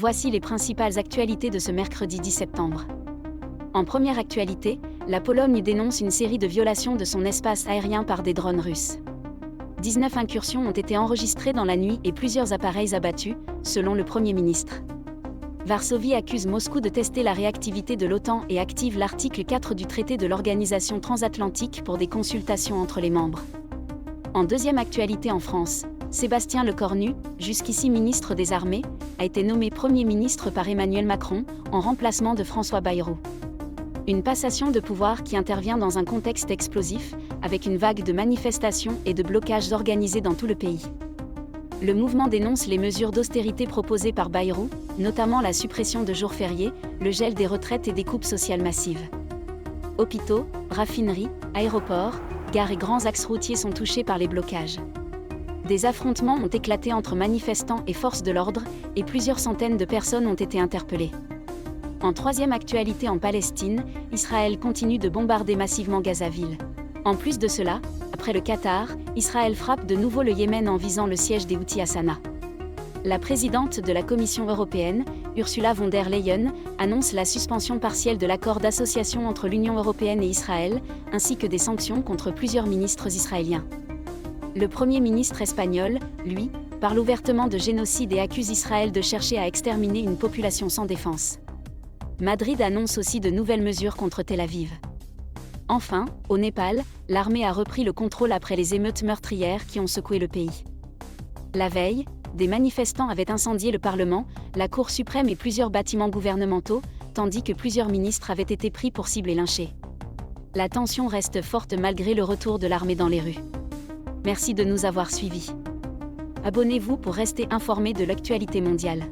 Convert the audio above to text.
Voici les principales actualités de ce mercredi 10 septembre. En première actualité, la Pologne dénonce une série de violations de son espace aérien par des drones russes. 19 incursions ont été enregistrées dans la nuit et plusieurs appareils abattus, selon le Premier ministre. Varsovie accuse Moscou de tester la réactivité de l'OTAN et active l'article 4 du traité de l'Organisation transatlantique pour des consultations entre les membres. En deuxième actualité en France, Sébastien Lecornu, jusqu'ici ministre des Armées, a été nommé Premier ministre par Emmanuel Macron, en remplacement de François Bayrou. Une passation de pouvoir qui intervient dans un contexte explosif, avec une vague de manifestations et de blocages organisés dans tout le pays. Le mouvement dénonce les mesures d'austérité proposées par Bayrou, notamment la suppression de jours fériés, le gel des retraites et des coupes sociales massives. Hôpitaux, raffineries, aéroports, gares et grands axes routiers sont touchés par les blocages. Des affrontements ont éclaté entre manifestants et forces de l'ordre, et plusieurs centaines de personnes ont été interpellées. En troisième actualité en Palestine, Israël continue de bombarder massivement Gazaville. En plus de cela, après le Qatar, Israël frappe de nouveau le Yémen en visant le siège des Houthis à Sanaa. La présidente de la Commission européenne, Ursula von der Leyen, annonce la suspension partielle de l'accord d'association entre l'Union européenne et Israël, ainsi que des sanctions contre plusieurs ministres israéliens. Le Premier ministre espagnol, lui, parle ouvertement de génocide et accuse Israël de chercher à exterminer une population sans défense. Madrid annonce aussi de nouvelles mesures contre Tel Aviv. Enfin, au Népal, l'armée a repris le contrôle après les émeutes meurtrières qui ont secoué le pays. La veille, des manifestants avaient incendié le Parlement, la Cour suprême et plusieurs bâtiments gouvernementaux, tandis que plusieurs ministres avaient été pris pour cible et lynchés. La tension reste forte malgré le retour de l'armée dans les rues. Merci de nous avoir suivis. Abonnez-vous pour rester informé de l'actualité mondiale.